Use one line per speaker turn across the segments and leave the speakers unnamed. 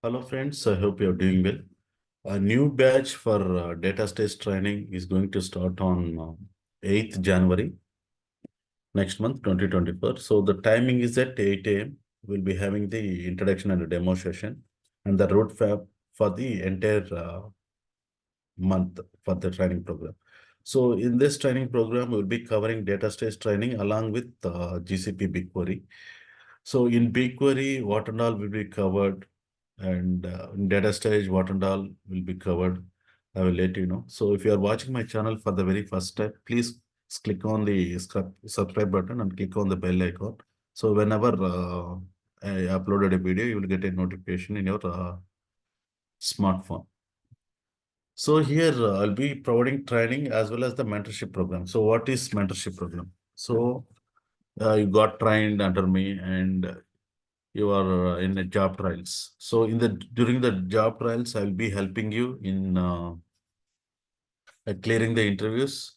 Hello friends, I hope you're doing well. A new batch for DataStage training is going to start on 8th January next month, 2024. So the timing is at 8 a.m. We'll be having the introduction and the demo session and the roadmap for the entire month for the training program. So in this training program, we'll be covering DataStage training along with GCP BigQuery. So in BigQuery, what and all will be covered, and in DataStage, what and all will be covered. I will let you know. So if you are watching my channel for the very first time, please click on the subscribe button and click on the bell icon. So whenever I uploaded a video, you will get a notification in your smartphone. So here I'll be providing training as well as the mentorship program. So what is mentorship program? So you got trained under me and you are in the job trials. So during the job trials, I'll be helping you in clearing the interviews,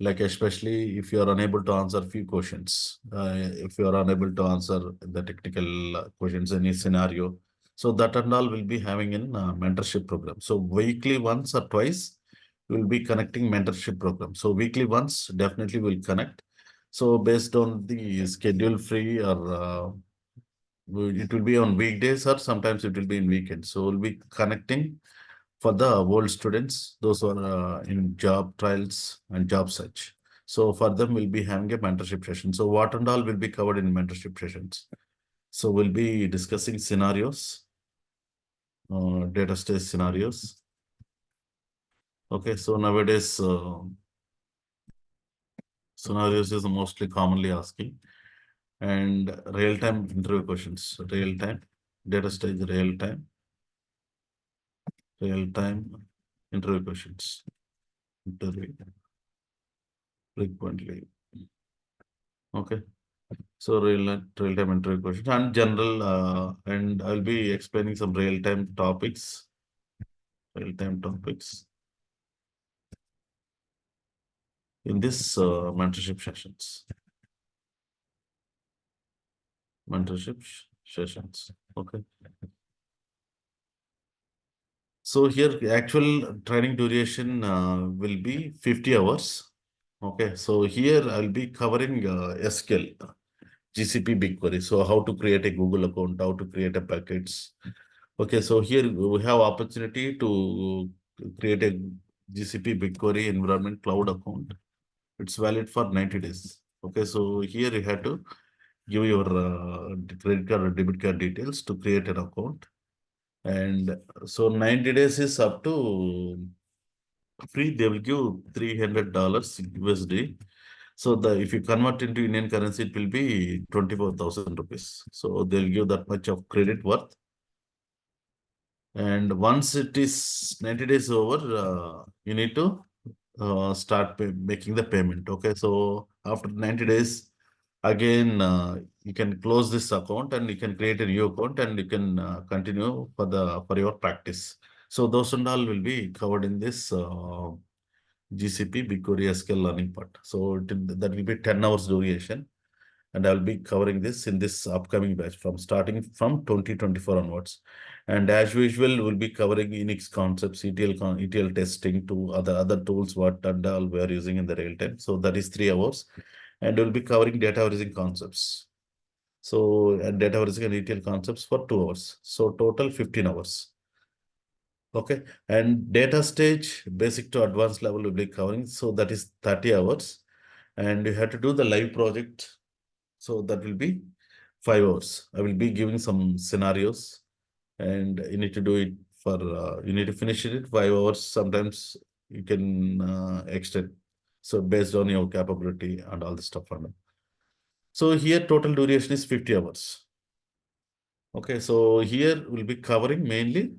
like especially if you are unable to answer few questions, if you are unable to answer the technical questions, any scenario. So that and all will be having in mentorship program. So weekly once or twice, we'll be connecting mentorship program. So weekly once, definitely we'll connect. So based on the schedule free or it will be on weekdays or sometimes it will be in weekends. So we'll be connecting for the world students, those who are in job trials and job search. So for them, we'll be having a mentorship session. So what and all will be covered in mentorship sessions. So we'll be discussing scenarios, data stage scenarios. Okay, so nowadays, scenarios is mostly commonly asking, and real-time interview questions, real-time, data stage real-time interview questions, interview frequently. Okay. So real-time interview questions and general, and I'll be explaining some real-time topics in this mentorship sessions. Sessions. Okay. So here actual training duration will be 50 hours. Okay. So here I'll be covering SQL, GCP BigQuery. So how to create a Google account, how to create a packets. Okay, so here we have opportunity to create a GCP BigQuery environment cloud account. It's valid for 90 days. Okay, so here you have to give your credit card or debit card details to create an account. And so 90 days is up to free. They will give $300 USD. So if you convert into Indian currency, it will be 24,000 rupees. So they'll give that much of credit worth. And once it is 90 days over, you need to start making the payment. Okay, so after 90 days, again, you can close this account and you can create a new account and you can continue for your practice. So those and all will be covered in this GCP BigQuery SQL learning part. So that will be 10 hours duration. And I'll be covering this in this upcoming batch from starting from 2024 onwards. And as usual, we'll be covering Unix concepts, ETL testing to other tools, what and all we are using in the real time. So that is 3 hours. And we'll be covering data warehousing concepts. So data warehousing and ETL concepts for 2 hours. So total 15 hours. Okay. And data stage, basic to advanced level, we'll be covering. So that is 30 hours. And you have to do the live project. So that will be 5 hours. I will be giving some scenarios and you need to do it you need to finish it 5 hours. Sometimes you can extend. So based on your capability and all the stuff. So here total duration is 50 hours. Okay, so here we'll be covering mainly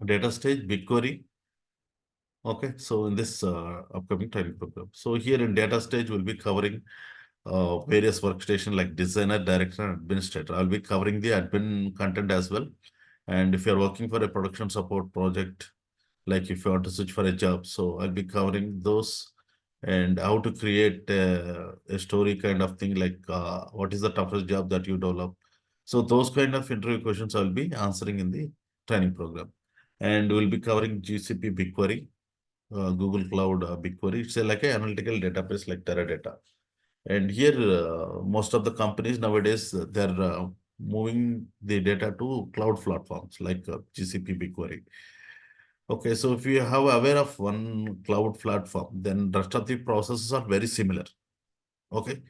data stage, BigQuery. Okay, so in this upcoming training program. So here in data stage, we'll be covering various workstation like designer, director, and administrator. I'll be covering the admin content as well. And if you're working for a production support project, like if you want to switch for a job, so I'll be covering those and how to create a story kind of thing, like what is the toughest job that you develop, So those kind of interview questions I'll be answering in the training program. And we'll be covering GCP BigQuery, Google Cloud BigQuery. It's like an analytical database like Teradata. And here, most of the companies nowadays, they're moving the data to cloud platforms like GCP BigQuery. Okay, so if you have aware of one cloud platform, then rest of the processes are very similar. Okay,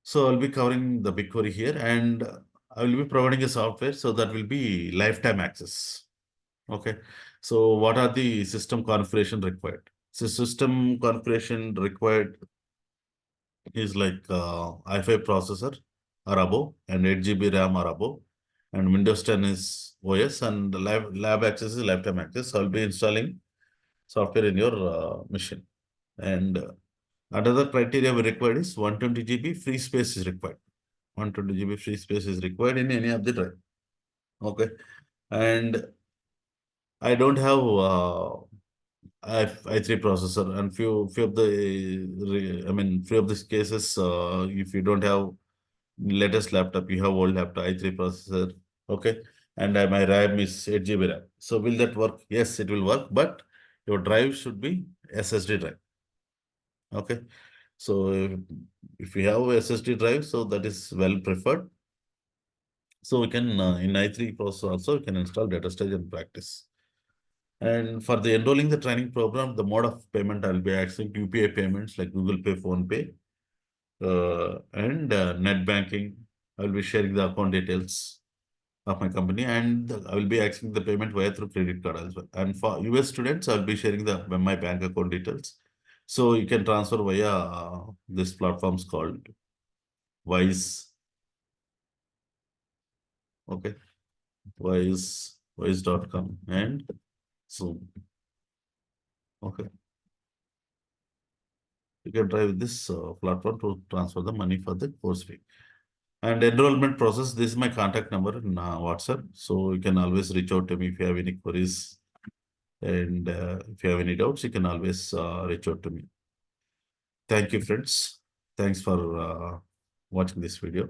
so I'll be covering the BigQuery here, and I will be providing a software so that will be lifetime access. Okay, so what are the system configuration required? So system configuration required is like i5 processor or above and 8 GB RAM or above, and Windows 10 is OS, and the lab access is lifetime access. So I'll be installing software in your machine. And another criteria we required is 120 GB free space is required. 120 GB free space is required in any of the drive. Okay. And I don't have i3 processor, and few of the few of these cases, if you don't have latest laptop, you have old laptop, i3 processor, okay, and my RAM is 8 GB RAM. So will that work? Yes, it will work, but your drive should be SSD drive. Okay, so if you have SSD drive, so that is well preferred. So we can in i3 processor also we can install DataStage and practice. And for the enrolling the training program, the mode of payment I'll be accepting UPI payments like Google Pay, Phone Pay, and net banking. I will be sharing the account details of my company, and I will be accepting the payment via through credit card as well. And for US students, I'll be sharing the my bank account details. So you can transfer via this platforms called Wise. Okay. Wise.com and Zoom. Okay. You can try with this platform to transfer the money for the course fee. And enrollment process, this is my contact number in WhatsApp. So you can always reach out to me if you have any queries. And if you have any doubts, you can always reach out to me. Thank you, friends. Thanks for watching this video.